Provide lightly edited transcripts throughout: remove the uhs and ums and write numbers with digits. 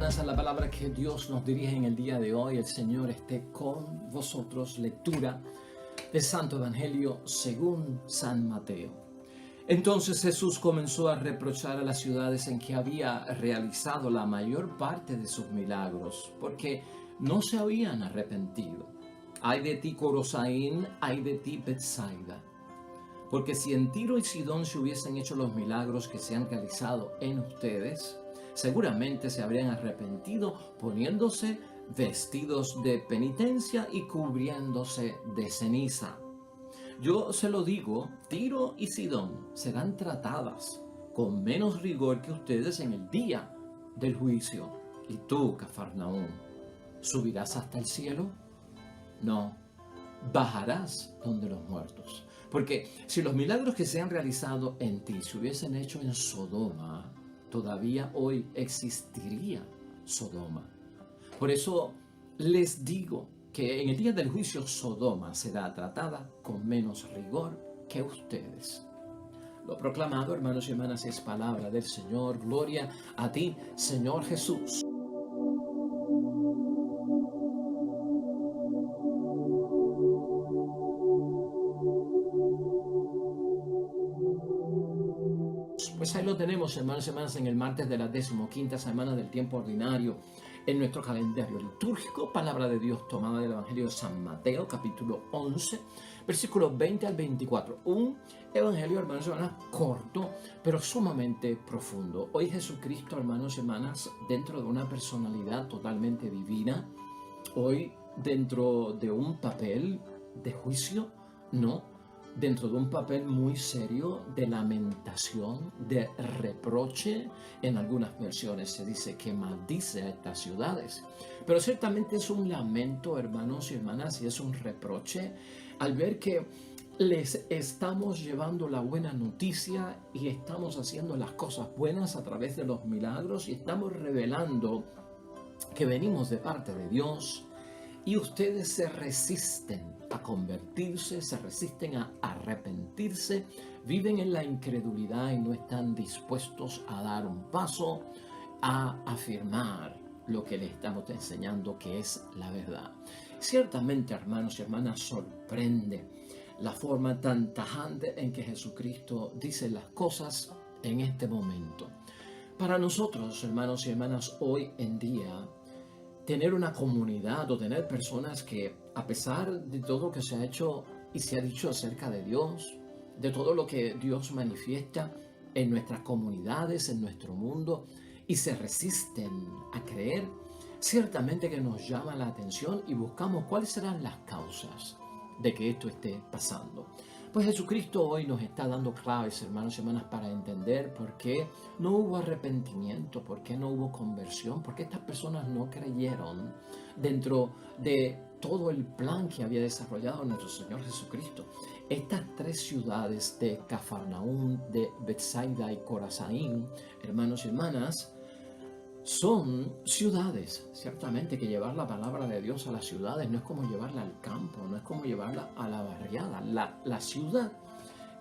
hermanas, a la palabra que Dios nos dirige en el día de hoy. El Señor esté con vosotros. Lectura del Santo Evangelio según San Mateo. Entonces Jesús comenzó a reprochar a las ciudades en que había realizado la mayor parte de sus milagros, porque no se habían arrepentido. Ay de ti, Corosaín, ay de ti, Betsaida. Porque si en Tiro y Sidón se hubiesen hecho los milagros que se han realizado en ustedes, seguramente se habrían arrepentido poniéndose vestidos de penitencia y cubriéndose de ceniza. Yo se lo digo, Tiro y Sidón serán tratadas con menos rigor que ustedes en el día del juicio. ¿Y tú, Cafarnaúm, subirás hasta el cielo? No, bajarás donde los muertos. Porque si los milagros que se han realizado en ti se hubiesen hecho en Sodoma, todavía hoy existiría Sodoma. Por eso les digo que en el día del juicio Sodoma será tratada con menos rigor que ustedes. Lo proclamado, hermanos y hermanas, es palabra del Señor. Gloria a ti, Señor Jesús. Pues ahí lo tenemos, hermanos y hermanas, en el martes de la 15ª semana del tiempo ordinario en nuestro calendario litúrgico. Palabra de Dios tomada del Evangelio de San Mateo, capítulo 11, versículos 20 al 24. Un evangelio, hermanos y hermanas, corto, pero sumamente profundo. Hoy Jesucristo, hermanos y hermanas, dentro de una personalidad totalmente divina, hoy dentro de un papel de juicio, no, dentro de un papel muy serio de lamentación, de reproche. En algunas versiones se dice que maldice a estas ciudades. Pero ciertamente es un lamento, hermanos y hermanas, y es un reproche al ver que les estamos llevando la buena noticia y estamos haciendo las cosas buenas a través de los milagros y estamos revelando que venimos de parte de Dios. Y ustedes se resisten a convertirse, se resisten a arrepentirse, viven en la incredulidad y no están dispuestos a dar un paso, a afirmar lo que les estamos enseñando que es la verdad. Ciertamente, hermanos y hermanas, sorprende la forma tan tajante en que Jesucristo dice las cosas en este momento. Para nosotros, hermanos y hermanas, hoy en día, tener una comunidad o tener personas que, a pesar de todo lo que se ha hecho y se ha dicho acerca de Dios, de todo lo que Dios manifiesta en nuestras comunidades, en nuestro mundo, y se resisten a creer, ciertamente que nos llama la atención y buscamos cuáles serán las causas de que esto esté pasando. Pues Jesucristo hoy nos está dando claves, hermanos y hermanas, para entender por qué no hubo arrepentimiento, por qué no hubo conversión, por qué estas personas no creyeron dentro de todo el plan que había desarrollado nuestro Señor Jesucristo. Estas tres ciudades de Cafarnaúm, de Betsaida y Corazaín, hermanos y hermanas, son ciudades. Ciertamente que llevar la palabra de Dios a las ciudades no es como llevarla al campo, no es como llevarla a la barriada. La ciudad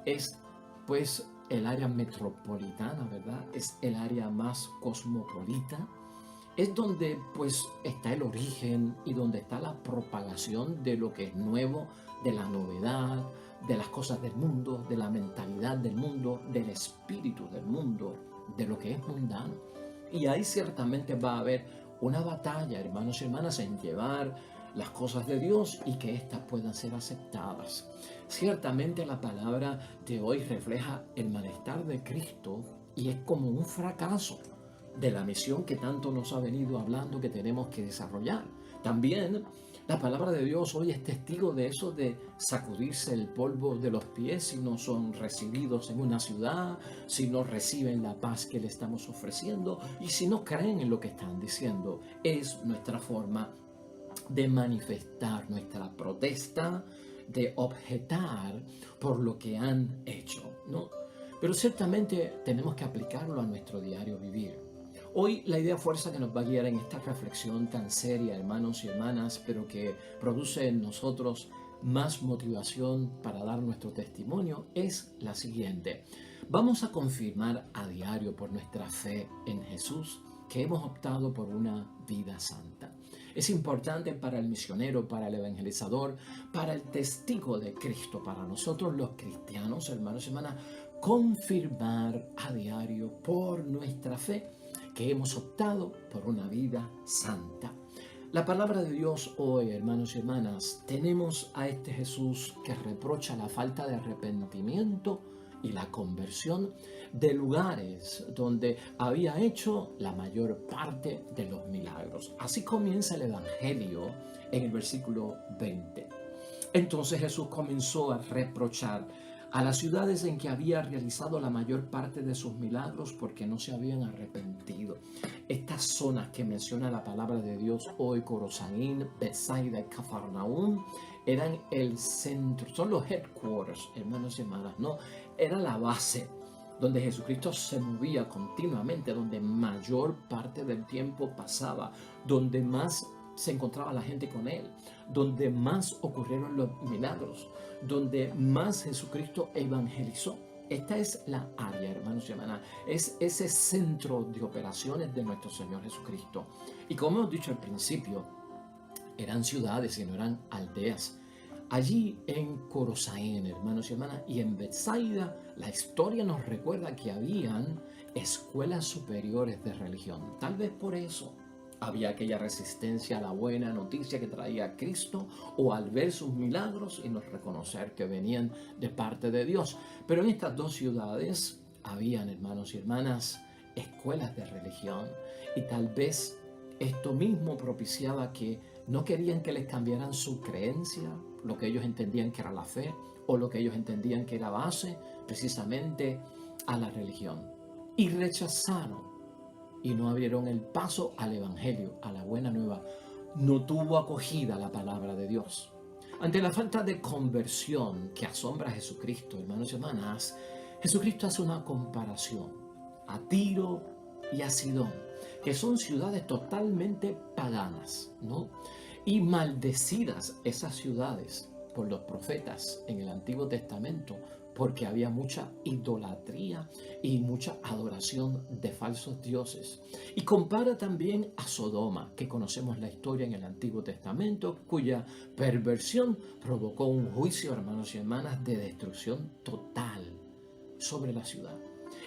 es pues el área metropolitana, ¿verdad? Es el área más cosmopolita. Es donde pues está el origen y donde está la propagación de lo que es nuevo, de la novedad, de las cosas del mundo, de la mentalidad del mundo, del espíritu del mundo, de lo que es mundano. Y ahí ciertamente va a haber una batalla, hermanos y hermanas, en llevar las cosas de Dios y que éstas puedan ser aceptadas. Ciertamente la palabra de hoy refleja el malestar de Cristo y es como un fracaso de la misión que tanto nos ha venido hablando que tenemos que desarrollar. También la palabra de Dios hoy es testigo de eso, de sacudirse el polvo de los pies si no son recibidos en una ciudad, si no reciben la paz que le estamos ofreciendo y si no creen en lo que están diciendo. Es nuestra forma de manifestar nuestra protesta, de objetar por lo que han hecho, ¿no? Pero ciertamente tenemos que aplicarlo a nuestro diario vivir. Hoy la idea fuerza que nos va a guiar en esta reflexión tan seria, hermanos y hermanas, pero que produce en nosotros más motivación para dar nuestro testimonio, es la siguiente. Vamos a confirmar a diario por nuestra fe en Jesús que hemos optado por una vida santa. Es importante para el misionero, para el evangelizador, para el testigo de Cristo, para nosotros los cristianos, hermanos y hermanas, confirmar a diario por nuestra fe que hemos optado por una vida santa. La palabra de Dios hoy, hermanos y hermanas, tenemos a este Jesús que reprocha la falta de arrepentimiento y la conversión de lugares donde había hecho la mayor parte de los milagros. Así comienza el Evangelio en el versículo 20. Entonces Jesús comenzó a reprochar a las ciudades en que había realizado la mayor parte de sus milagros porque no se habían arrepentido. Estas zonas que menciona la palabra de Dios hoy, Corosaín, Betsaida y Cafarnaúm, eran el centro, son los headquarters, hermanos y hermanas, ¿no? Era la base donde Jesucristo se movía continuamente, donde mayor parte del tiempo pasaba, donde más se encontraba la gente con él, donde más ocurrieron los milagros, donde más Jesucristo evangelizó. Esta es la área, hermanos y hermanas, es ese centro de operaciones de nuestro Señor Jesucristo. Y como hemos dicho al principio, eran ciudades y no eran aldeas. Allí en Corosaín, hermanos y hermanas, y en Betsaida, la historia nos recuerda que habían escuelas superiores de religión. Tal vez por eso había aquella resistencia a la buena noticia que traía Cristo, o al ver sus milagros y no reconocer que venían de parte de Dios. Pero en estas dos ciudades habían, hermanos y hermanas, escuelas de religión, y tal vez esto mismo propiciaba que no querían que les cambiaran su creencia, lo que ellos entendían que era la fe, o lo que ellos entendían que era base precisamente a la religión. Y rechazaron y no abrieron el paso al Evangelio, a la buena nueva. No tuvo acogida la palabra de Dios. Ante la falta de conversión que asombra a Jesucristo, hermanos y hermanas, Jesucristo hace una comparación a Tiro y a Sidón, que son ciudades totalmente paganas, ¿no? Y maldecidas esas ciudades por los profetas en el Antiguo Testamento, porque había mucha idolatría y mucha adoración de falsos dioses. Y compara también a Sodoma, que conocemos la historia en el Antiguo Testamento, cuya perversión provocó un juicio, hermanos y hermanas, de destrucción total sobre la ciudad.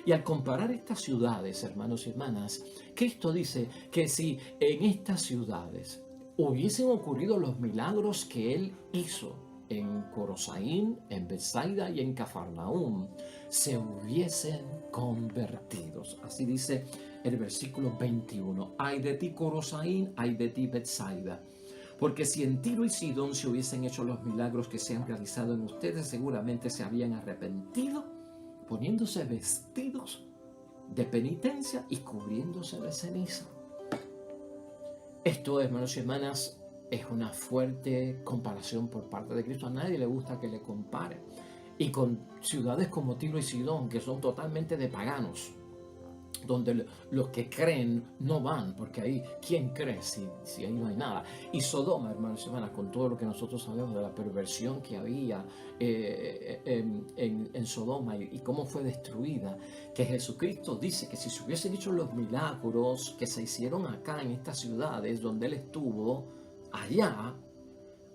Y al comparar estas ciudades, hermanos y hermanas, Cristo dice que si en estas ciudades hubiesen ocurrido los milagros que Él hizo en Corosaín, en Betsaida y en Cafarnaúm, se hubiesen convertido. Así dice el versículo 21. Ay de ti, Corosaín, ay de ti, Betsaida. Porque si en Tiro y Sidón se hubiesen hecho los milagros que se han realizado en ustedes, seguramente se habían arrepentido, poniéndose vestidos de penitencia y cubriéndose de ceniza. Esto, hermanos y hermanas, es una fuerte comparación por parte de Cristo. A nadie le gusta que le compare. Y con ciudades como Tiro y Sidón, que son totalmente de paganos, donde los que creen no van, porque ahí, ¿quién cree si ahí no hay nada? Y Sodoma, hermanos y hermanas, con todo lo que nosotros sabemos de la perversión que había en Sodoma y cómo fue destruida, que Jesucristo dice que si se hubiesen hecho los milagros que se hicieron acá en estas ciudades donde Él estuvo, allá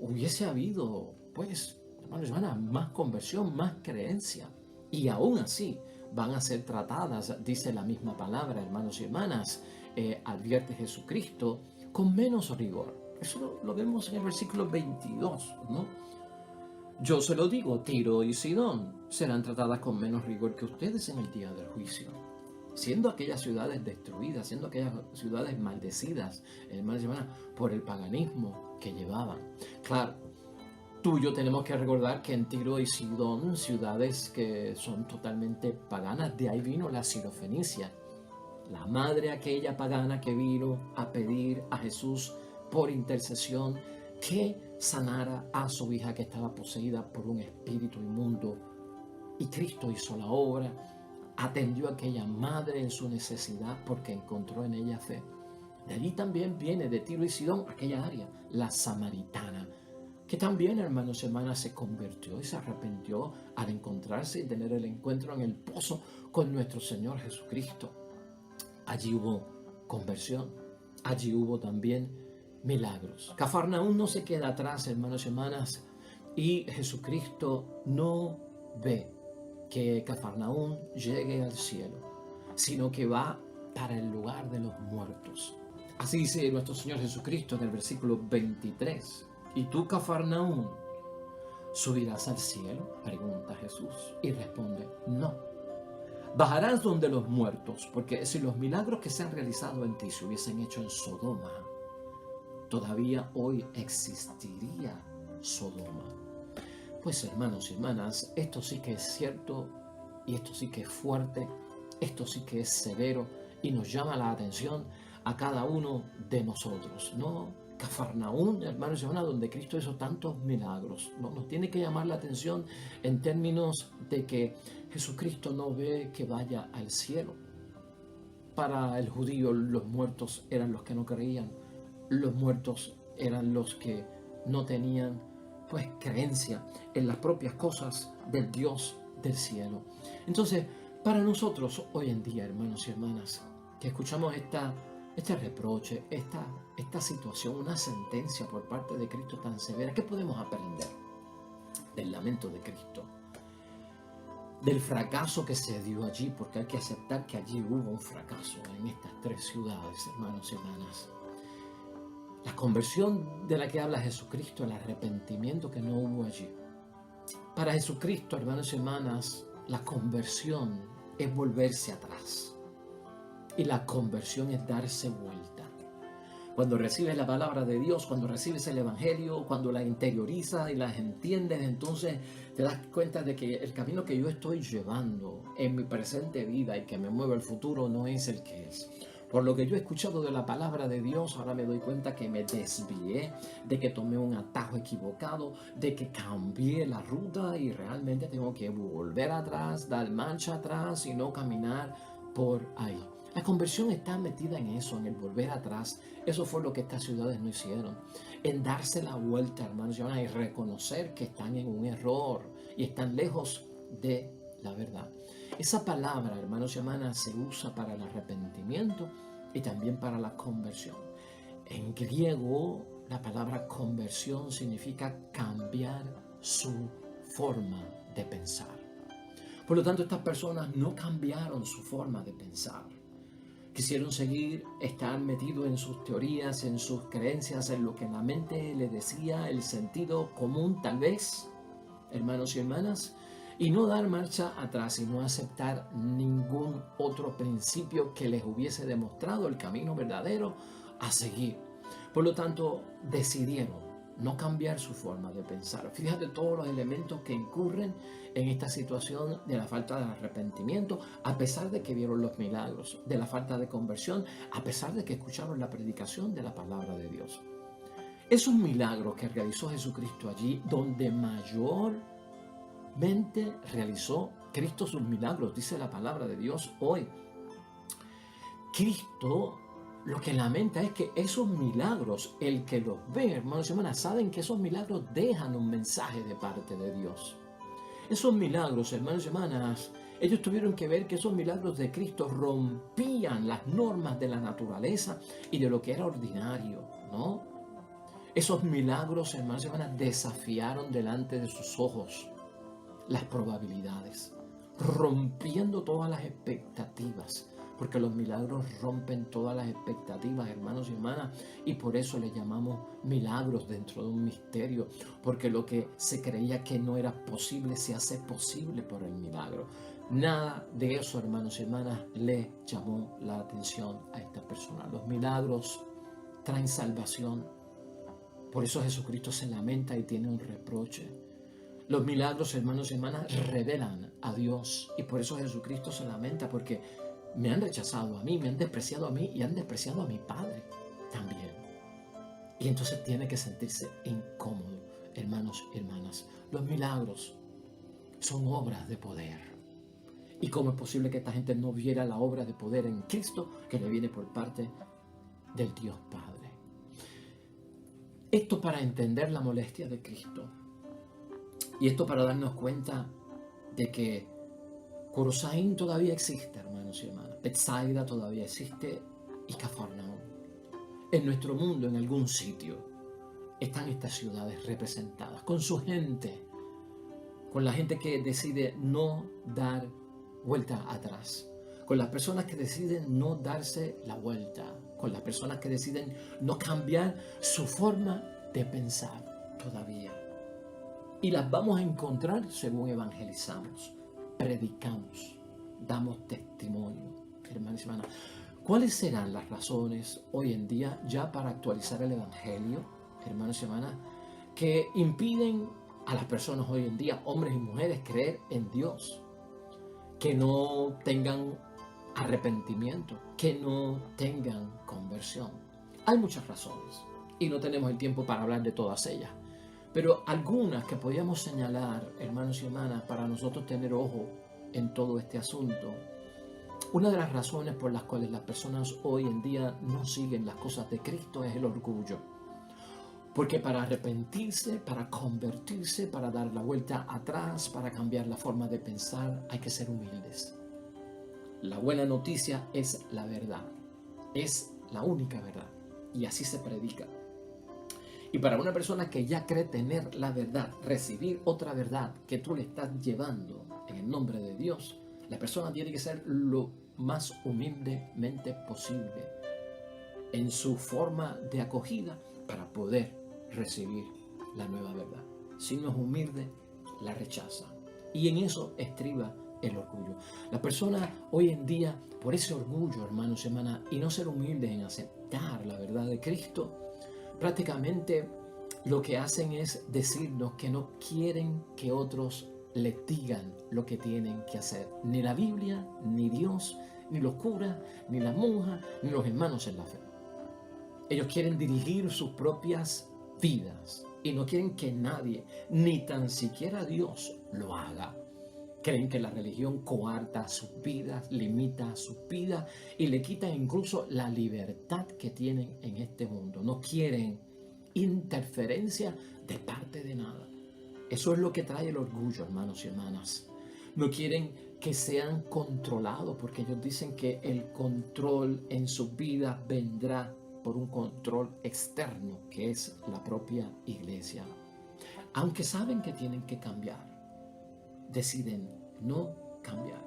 hubiese habido, pues, hermanos y hermanas, más conversión, más creencia. Y aún así van a ser tratadas, dice la misma palabra, hermanos y hermanas, advierte Jesucristo, con menos rigor. Eso lo vemos en el versículo 22, ¿no? Yo se lo digo, Tiro y Sidón serán tratadas con menos rigor que ustedes en el día del juicio. Siendo aquellas ciudades destruidas, siendo aquellas ciudades maldecidas, hermanos y hermanas, por el paganismo que llevaban. Claro, tú y yo tenemos que recordar que en Tiro y Sidón, ciudades que son totalmente paganas, de ahí vino la Sirofenicia, la madre aquella pagana que vino a pedir a Jesús por intercesión que sanara a su hija que estaba poseída por un espíritu inmundo. Y Cristo hizo la obra, atendió a aquella madre en su necesidad porque encontró en ella fe. De allí también viene de Tiro y Sidón aquella área, la samaritana, que también, hermanos y hermanas, se convirtió y se arrepintió al encontrarse y tener el encuentro en el pozo con nuestro Señor Jesucristo. Allí hubo conversión. Allí hubo también milagros. Cafarnaúm no se queda atrás, hermanos y hermanas, y Jesucristo no ve que Cafarnaúm llegue al cielo, sino que va para el lugar de los muertos. Así dice nuestro Señor Jesucristo en el versículo 23. ¿Y tú, Cafarnaúm, subirás al cielo?, pregunta Jesús, y responde, no. Bajarás donde los muertos, porque si los milagros que se han realizado en ti se hubiesen hecho en Sodoma, todavía hoy existiría Sodoma. Pues hermanos y hermanas, esto sí que es cierto, y esto sí que es fuerte, esto sí que es severo, y nos llama la atención a cada uno de nosotros, ¿no? Cafarnaúm, hermanos y hermanas, donde Cristo hizo tantos milagros, ¿no? Nos tiene que llamar la atención en términos de que Jesucristo no ve que vaya al cielo. Para el judío, los muertos eran los que no creían, los muertos eran los que no tenían, pues, creencia en las propias cosas del Dios del cielo. Entonces, para nosotros hoy en día, hermanos y hermanas, que escuchamos este reproche, esta situación, una sentencia por parte de Cristo tan severa, ¿qué podemos aprender del lamento de Cristo? Del fracaso que se dio allí, porque hay que aceptar que allí hubo un fracaso en estas tres ciudades, hermanos y hermanas. La conversión de la que habla Jesucristo, el arrepentimiento que no hubo allí. Para Jesucristo, hermanos y hermanas, la conversión es volverse atrás. Y la conversión es darse vuelta. Cuando recibes la palabra de Dios, cuando recibes el Evangelio, cuando la interiorizas y las entiendes, entonces te das cuenta de que el camino que yo estoy llevando en mi presente vida y que me mueve al futuro no es el que es. Por lo que yo he escuchado de la palabra de Dios, ahora me doy cuenta que me desvié, de que tomé un atajo equivocado, de que cambié la ruta y realmente tengo que volver atrás, dar marcha atrás y no caminar por ahí. La conversión está metida en eso, en el volver atrás. Eso fue lo que estas ciudades no hicieron. En darse la vuelta, hermanos, y reconocer que están en un error y están lejos de la verdad. Esa palabra, hermanos y hermanas, se usa para el arrepentimiento y también para la conversión. En griego, la palabra conversión significa cambiar su forma de pensar. Por lo tanto, estas personas no cambiaron su forma de pensar. Quisieron seguir, estar metidos en sus teorías, en sus creencias, en lo que la mente le decía, el sentido común tal vez, hermanos y hermanas, y no dar marcha atrás y no aceptar ningún otro principio que les hubiese demostrado el camino verdadero a seguir. Por lo tanto, decidieron no cambiar su forma de pensar. Fíjate todos los elementos que incurren en esta situación de la falta de arrepentimiento, a pesar de que vieron los milagros, de la falta de conversión, a pesar de que escucharon la predicación de la palabra de Dios. Esos milagros que realizó Jesucristo allí, donde mayormente realizó Cristo sus milagros, dice la palabra de Dios hoy. Cristo lo que lamenta es que esos milagros, el que los ve, hermanos y hermanas, saben que esos milagros dejan un mensaje de parte de Dios. Esos milagros, hermanos y hermanas, ellos tuvieron que ver que esos milagros de Cristo rompían las normas de la naturaleza y de lo que era ordinario, ¿no? Esos milagros, hermanos y hermanas, desafiaron delante de sus ojos las probabilidades, rompiendo todas las expectativas. Porque los milagros rompen todas las expectativas, hermanos y hermanas, y por eso le llamamos milagros dentro de un misterio, porque lo que se creía que no era posible se hace posible por el milagro. Nada de eso, hermanos y hermanas, le llamó la atención a esta persona. Los milagros traen salvación, por eso Jesucristo se lamenta y tiene un reproche. Los milagros, hermanos y hermanas, revelan a Dios, y por eso Jesucristo se lamenta, porque me han rechazado a mí, me han despreciado a mí y han despreciado a mi Padre también. Y entonces tiene que sentirse incómodo, hermanos y hermanas. Los milagros son obras de poder. ¿Y cómo es posible que esta gente no viera la obra de poder en Cristo que le viene por parte del Dios Padre? Esto para entender la molestia de Cristo. Y esto para darnos cuenta de que Corosaín todavía existe, hermanos y hermanas. Betsaida todavía existe y Cafarnaúm. En nuestro mundo, en algún sitio, están estas ciudades representadas, con su gente, con la gente que decide no dar vuelta atrás, con las personas que deciden no darse la vuelta, con las personas que deciden no cambiar su forma de pensar todavía. Y las vamos a encontrar según evangelizamos, predicamos, damos testimonio. Hermanos y hermanas, ¿cuáles serán las razones hoy en día ya para actualizar el evangelio, hermanos y hermanas, que impiden a las personas hoy en día, hombres y mujeres, creer en Dios? Que no tengan arrepentimiento, que no tengan conversión. Hay muchas razones y no tenemos el tiempo para hablar de todas ellas, pero algunas que podríamos señalar, hermanos y hermanas, para nosotros tener ojo en todo este asunto. Una de las razones por las cuales las personas hoy en día no siguen las cosas de Cristo es el orgullo. Porque para arrepentirse, para convertirse, para dar la vuelta atrás, para cambiar la forma de pensar, hay que ser humildes. La buena noticia es la verdad. Es la única verdad. Y así se predica. Y para una persona que ya cree tener la verdad, recibir otra verdad que tú le estás llevando en el nombre de Dios, la persona tiene que ser lo más humildemente posible en su forma de acogida para poder recibir la nueva verdad. Si no es humilde, la rechaza. Y en eso estriba el orgullo. La persona hoy en día, por ese orgullo, hermanos y hermanas, y no ser humildes en aceptar la verdad de Cristo, prácticamente lo que hacen es decirnos que no quieren que otros les digan lo que tienen que hacer. Ni la Biblia, ni Dios, ni los curas, ni las monjas, ni los hermanos en la fe. Ellos quieren dirigir sus propias vidas y no quieren que nadie, ni tan siquiera Dios, lo haga. Creen que la religión coarta sus vidas, limita sus vidas y le quita incluso la libertad que tienen en este mundo. No quieren interferencia de parte de nada. Eso es lo que trae el orgullo, hermanos y hermanas. No quieren que sean controlados porque ellos dicen que el control en sus vidas vendrá por un control externo, que es la propia iglesia. Aunque saben que tienen que cambiar, deciden no cambiar.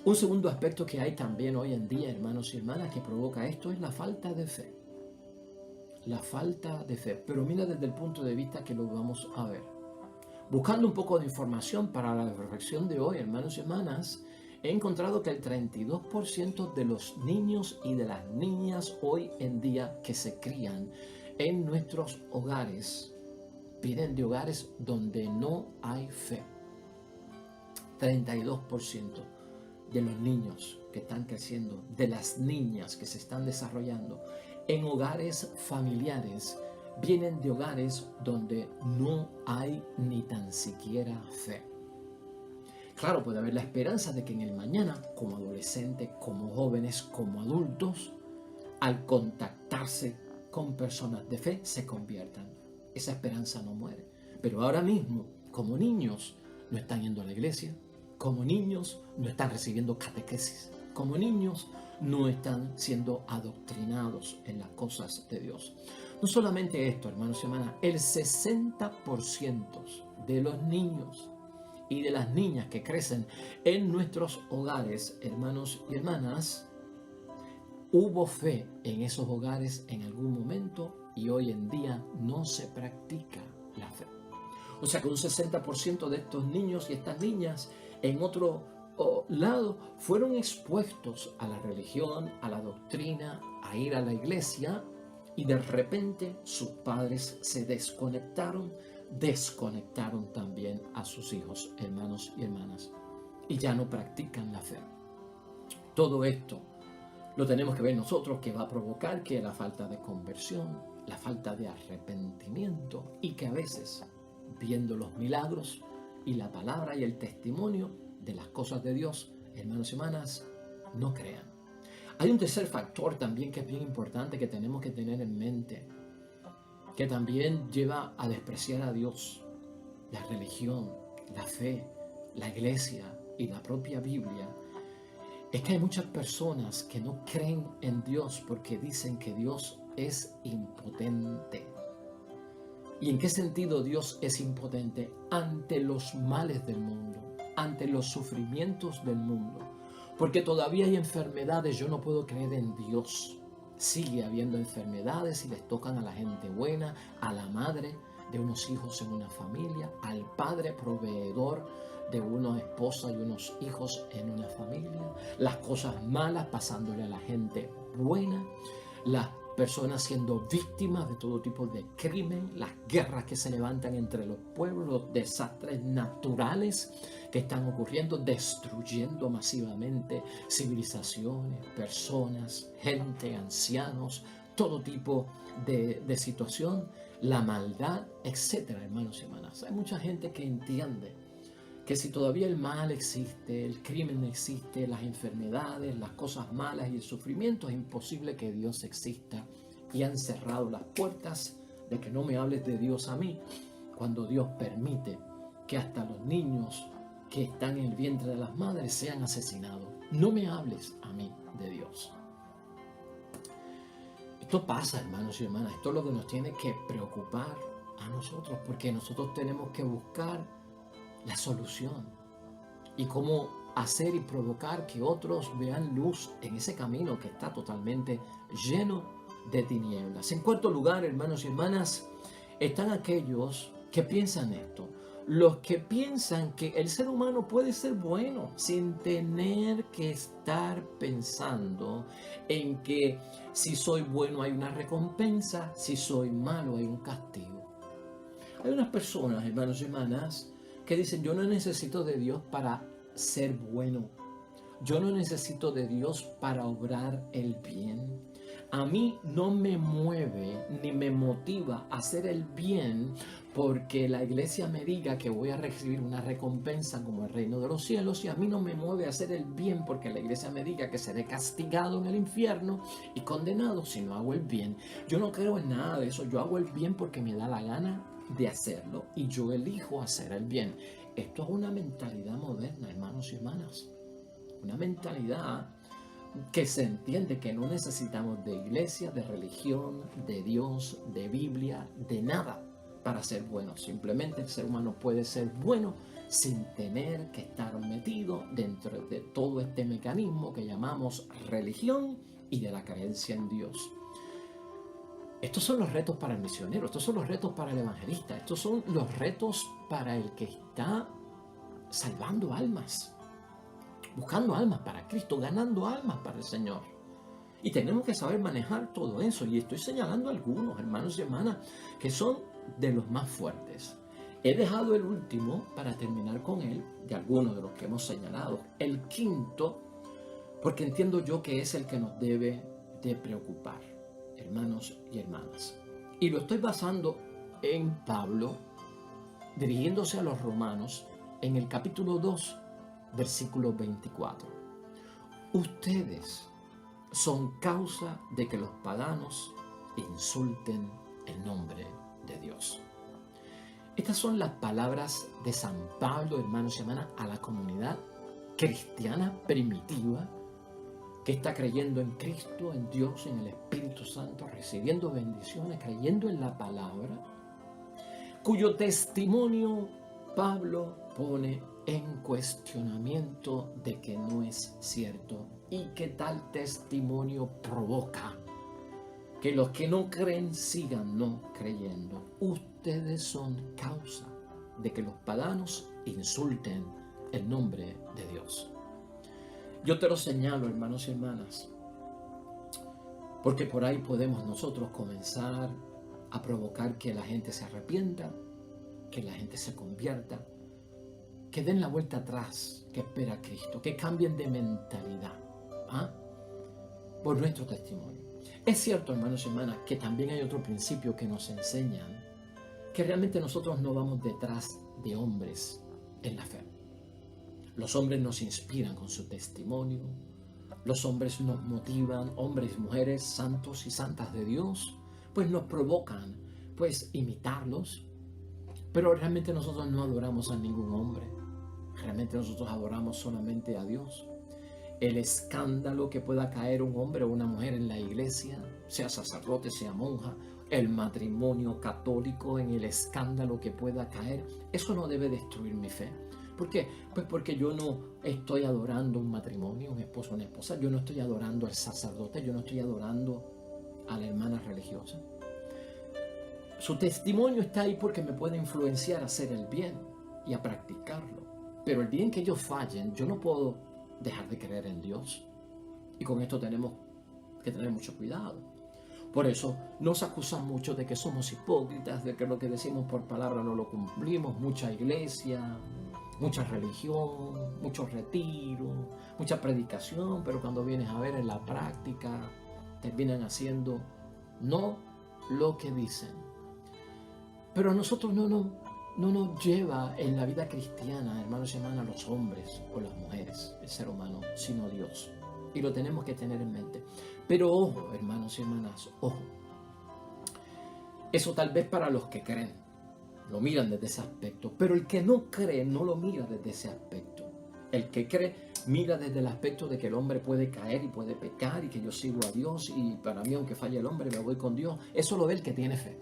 Un segundo aspecto que hay también hoy en día, hermanos y hermanas, que provoca esto es la falta de fe. La falta de fe. Pero mira desde el punto de vista que lo vamos a ver. Buscando un poco de información para la reflexión de hoy, hermanos y hermanas, he encontrado que el 32% de los niños y de las niñas hoy en día que se crían en nuestros hogares vienen de hogares donde no hay fe. 32% de los niños que están creciendo, de las niñas que se están desarrollando en hogares familiares, vienen de hogares donde no hay ni tan siquiera fe. Claro, puede haber la esperanza de que en el mañana, como adolescentes, como jóvenes, como adultos, al contactarse con personas de fe, se conviertan. Esa esperanza no muere. Pero ahora mismo, como niños, no están yendo a la iglesia, como niños no están recibiendo catequesis, como niños no están siendo adoctrinados en las cosas de Dios. No solamente esto, hermanos y hermanas, el 60% de los niños y de las niñas que crecen en nuestros hogares, hermanos y hermanas, hubo fe en esos hogares en algún momento y hoy en día no se practica la fe. O sea que un 60% de estos niños y estas niñas en otro lado fueron expuestos a la religión, a la doctrina, a ir a la iglesia y de repente sus padres se desconectaron también a sus hijos, hermanos y hermanas, y ya no practican la fe. Todo esto lo tenemos que ver nosotros, que va a provocar que la falta de conversión, la falta de arrepentimiento y que a veces, viendo los milagros y la palabra y el testimonio de las cosas de Dios, hermanos y hermanas, no crean. Hay un tercer factor también que es bien importante que tenemos que tener en mente, que también lleva a despreciar a Dios, la religión, la fe, la iglesia y la propia Biblia. es que hay muchas personas que no creen en Dios porque dicen que Dios es impotente. ¿Y en qué sentido Dios es impotente? Ante los males del mundo, ante los sufrimientos del mundo. Porque todavía hay enfermedades, yo no puedo creer en Dios. Sigue habiendo enfermedades y les tocan a la gente buena, a la madre de unos hijos en una familia, al padre proveedor de una esposa y unos hijos en una familia, las cosas malas pasándole a la gente buena, las personas siendo víctimas de todo tipo de crimen, las guerras que se levantan entre los pueblos, los desastres naturales que están ocurriendo, destruyendo masivamente civilizaciones, personas, gente, ancianos, todo tipo de situación, la maldad, etcétera, hermanos y hermanas. Hay mucha gente que entiende que si todavía el mal existe, el crimen existe, las enfermedades, las cosas malas y el sufrimiento, es imposible que Dios exista. Y han cerrado las puertas de que no me hables de Dios a mí, cuando Dios permite que hasta los niños que están en el vientre de las madres sean asesinados. No me hables a mí de Dios. Esto pasa, hermanos y hermanas, esto es lo que nos tiene que preocupar a nosotros, porque nosotros tenemos que buscar la solución y cómo hacer y provocar que otros vean luz en ese camino que está totalmente lleno de tinieblas. En cuarto lugar, hermanos y hermanas, están aquellos que piensan esto, los que piensan que el ser humano puede ser bueno sin tener que estar pensando en que si soy bueno hay una recompensa, si soy malo hay un castigo. Hay unas personas, hermanos y hermanas, que dicen, yo no necesito de Dios para ser bueno. Yo no necesito de Dios para obrar el bien. A mí no me mueve ni me motiva a hacer el bien porque la iglesia me diga que voy a recibir una recompensa como el reino de los cielos, y a mí no me mueve a hacer el bien porque la iglesia me diga que seré castigado en el infierno y condenado si no hago el bien. Yo no creo en nada de eso. Yo hago el bien porque me da la gana de hacerlo y yo elijo hacer el bien. Esto es una mentalidad moderna, hermanos y hermanas. Una mentalidad que se entiende que no necesitamos de iglesia, de religión, de Dios, de Biblia, de nada para ser bueno. Simplemente el ser humano puede ser bueno sin tener que estar metido dentro de todo este mecanismo que llamamos religión y de la creencia en Dios. Estos son los retos para el misionero, estos son los retos para el evangelista, estos son los retos para el que está salvando almas, buscando almas para Cristo, ganando almas para el Señor. Y tenemos que saber manejar todo eso. Y estoy señalando algunos, hermanos y hermanas, que son de los más fuertes. He dejado el último para terminar con él, de algunos de los que hemos señalado. El quinto, porque entiendo yo que es el que nos debe de preocupar, hermanos y hermanas. Y lo estoy basando en Pablo, dirigiéndose a los romanos, en el capítulo 2, versículo 24. Ustedes son causa de que los paganos insulten el nombre de Dios. Estas son las palabras de San Pablo, hermanos y hermanas, a la comunidad cristiana primitiva que está creyendo en Cristo, en Dios, en el Espíritu Santo, recibiendo bendiciones, creyendo en la palabra, cuyo testimonio Pablo pone en cuestionamiento de que no es cierto, y que tal testimonio provoca que los que no creen sigan no creyendo. Ustedes son causa de que los paganos insulten el nombre de Dios. Yo te lo señalo, hermanos y hermanas, porque por ahí podemos nosotros comenzar a provocar que la gente se arrepienta, que la gente se convierta, que den la vuelta atrás, que espera a Cristo, que cambien de mentalidad, por nuestro testimonio. Es cierto, hermanos y hermanas, que también hay otro principio que nos enseñan, que realmente nosotros no vamos detrás de hombres en la fe. Los hombres nos inspiran con su testimonio, los hombres nos motivan, hombres y mujeres santos y santas de Dios, pues nos provocan, pues imitarlos, pero realmente nosotros no adoramos a ningún hombre, realmente nosotros adoramos solamente a Dios. el escándalo que pueda caer un hombre o una mujer en la iglesia, sea sacerdote, sea monja, el matrimonio católico, en el escándalo que pueda caer, eso no debe destruir mi fe. ¿Por qué? Pues porque yo no estoy adorando un matrimonio, un esposo o una esposa, yo no estoy adorando al sacerdote, yo no estoy adorando a la hermana religiosa. Su testimonio está ahí porque me puede influenciar a hacer el bien y a practicarlo. Pero el día en que ellos fallen, yo no puedo dejar de creer en Dios. Y con esto tenemos que tener mucho cuidado. Por eso nos acusan mucho de que somos hipócritas, de que lo que decimos por palabra no lo cumplimos. Mucha iglesia, mucha religión, mucho retiro, mucha predicación, pero cuando vienes a ver en la práctica, terminan haciendo no lo que dicen. Pero a nosotros no nos lleva en la vida cristiana, hermanos y hermanas, los hombres o las mujeres, el ser humano, sino Dios. Y lo tenemos que tener en mente. Pero ojo, hermanos y hermanas, ojo. Eso tal vez para los que creen, lo miran desde ese aspecto. Pero el que no cree no lo mira desde ese aspecto. El que cree mira desde el aspecto de que el hombre puede caer y puede pecar y que yo sigo a Dios y para mí aunque falle el hombre me voy con Dios. Eso lo ve el que tiene fe.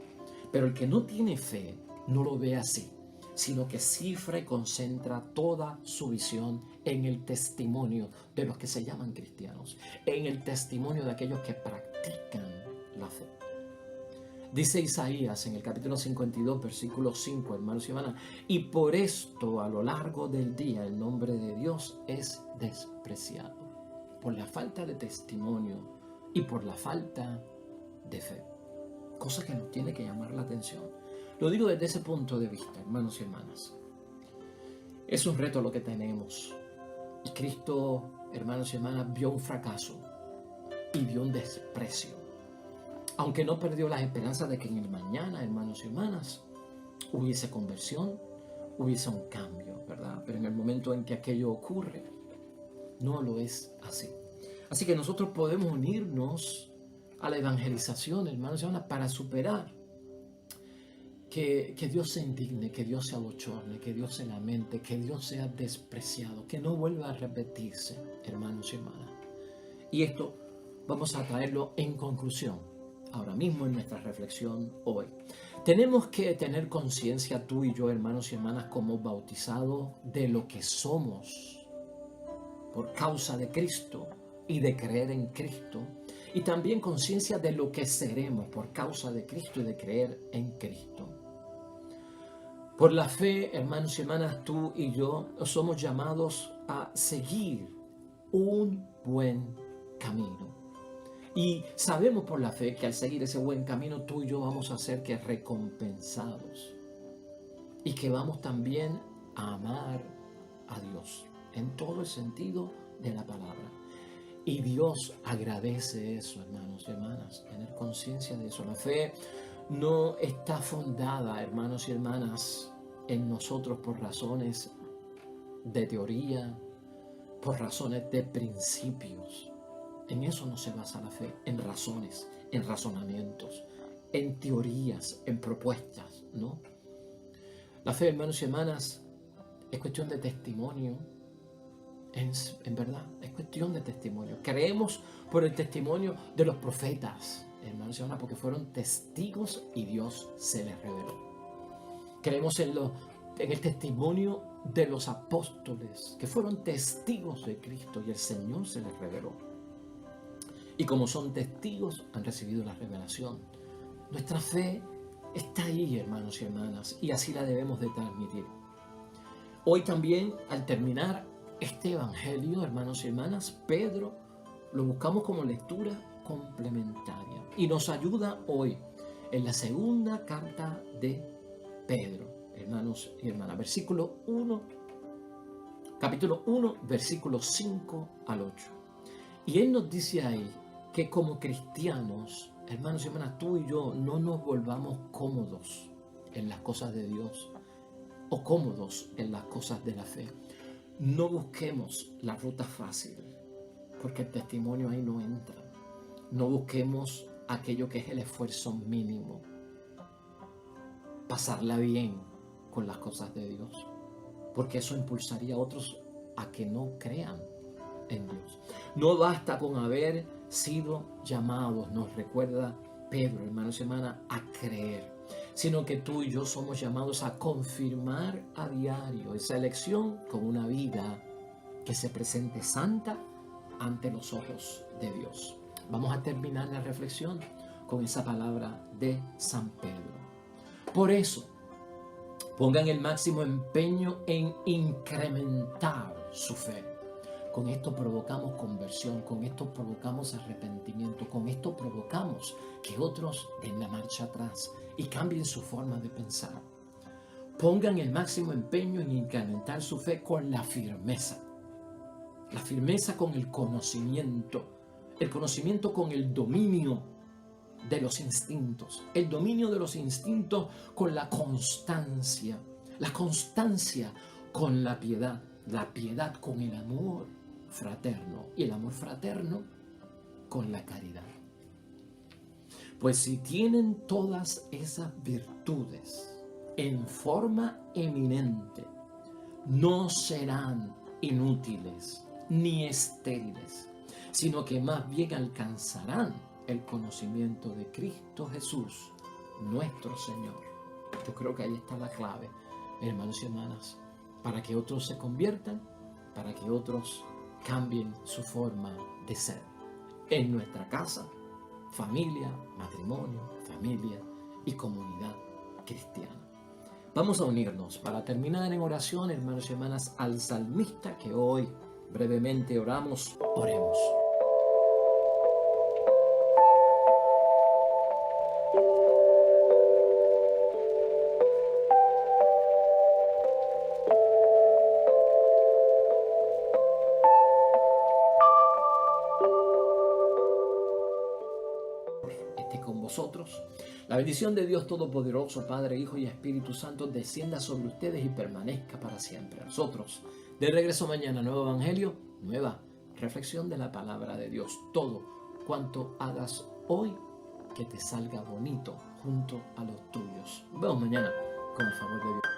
Pero el que no tiene fe no lo ve así, sino que cifra y concentra toda su visión en el testimonio de los que se llaman cristianos, en el testimonio de aquellos que practican la fe. Dice Isaías en el capítulo 52, versículo 5, hermanos y hermanas, y por esto a lo largo del día el nombre de Dios es despreciado, por la falta de testimonio y por la falta de fe. Cosa que nos tiene que llamar la atención. Lo digo desde ese punto de vista, hermanos y hermanas. Es un reto lo que tenemos. Y Cristo, hermanos y hermanas, vio un fracaso y vio un desprecio. Aunque no perdió las esperanzas de que en el mañana, hermanos y hermanas, hubiese conversión, hubiese un cambio, ¿verdad? Pero en el momento en que aquello ocurre, no lo es así. Así que nosotros podemos unirnos a la evangelización, hermanos y hermanas, para superar que Dios se indigne, que Dios se abochorne, que Dios se lamente, que Dios sea despreciado, que no vuelva a repetirse, hermanos y hermanas. Y esto vamos a traerlo en conclusión, ahora mismo en nuestra reflexión hoy. Tenemos que tener conciencia tú y yo, hermanos y hermanas, como bautizados de lo que somos por causa de Cristo y de creer en Cristo. Y también conciencia de lo que seremos por causa de Cristo y de creer en Cristo. Por la fe, hermanos y hermanas, tú y yo somos llamados a seguir un buen camino. Y sabemos por la fe que al seguir ese buen camino, tú y yo vamos a ser que recompensados. Y que vamos también a amar a Dios en todo el sentido de la palabra. Y Dios agradece eso, hermanos y hermanas, tener conciencia de eso. La fe no está fundada, hermanos y hermanas, en nosotros por razones de teoría, por razones de principios. En eso no se basa la fe, en razones, en razonamientos, en teorías, en propuestas, ¿no? La fe, hermanos y hermanas, es cuestión de testimonio. En verdad, es cuestión de testimonio. Creemos por el testimonio de los profetas, hermanos y hermanas, porque fueron testigos y Dios se les reveló. Creemos en el testimonio de los apóstoles, que fueron testigos de Cristo y el Señor se les reveló. Y como son testigos, han recibido la revelación. Nuestra fe está ahí, hermanos y hermanas, y así la debemos de transmitir. Hoy también, al terminar este evangelio, hermanos y hermanas, Pedro lo buscamos como lectura complementaria y nos ayuda hoy en la segunda carta de Pedro, hermanos y hermanas, capítulo 1, versículos 5 al 8. Y él nos dice ahí que como cristianos, hermanos y hermanas, tú y yo no nos volvamos cómodos en las cosas de Dios o cómodos en las cosas de la fe. No busquemos la ruta fácil, porque el testimonio ahí no entra. No busquemos aquello que es el esfuerzo mínimo. Pasarla bien con las cosas de Dios, porque eso impulsaría a otros a que no crean en Dios. No basta con haber sido llamados, nos recuerda Pedro, hermanos y hermanas, a creer, sino que tú y yo somos llamados a confirmar a diario esa elección con una vida que se presente santa ante los ojos de Dios. Vamos a terminar la reflexión con esa palabra de San Pedro. Por eso, pongan el máximo empeño en incrementar su fe. Con esto provocamos conversión, con esto provocamos arrepentimiento, con esto provocamos que otros den la marcha atrás y cambien su forma de pensar. Pongan el máximo empeño en incrementar su fe con la firmeza con el conocimiento con el dominio de los instintos, el dominio de los instintos con la constancia con la piedad con el amor fraterno y el amor fraterno con la caridad. Pues si tienen todas esas virtudes en forma eminente, no serán inútiles ni estériles, sino que más bien alcanzarán el conocimiento de Cristo Jesús, nuestro Señor. Yo creo que ahí está la clave, hermanos y hermanas, para que otros se conviertan, para que otros cambien su forma de ser. En nuestra casa, familia, matrimonio, familia y comunidad cristiana. Vamos a unirnos para terminar en oración, hermanos y hermanas, al salmista que hoy brevemente oramos. Oremos. Con vosotros. La bendición de Dios Todopoderoso, Padre, Hijo y Espíritu Santo, descienda sobre ustedes y permanezca para siempre. Nosotros, de regreso mañana, nuevo evangelio, nueva reflexión de la palabra de Dios. Todo cuanto hagas hoy, que te salga bonito junto a los tuyos. Nos vemos mañana con el favor de Dios.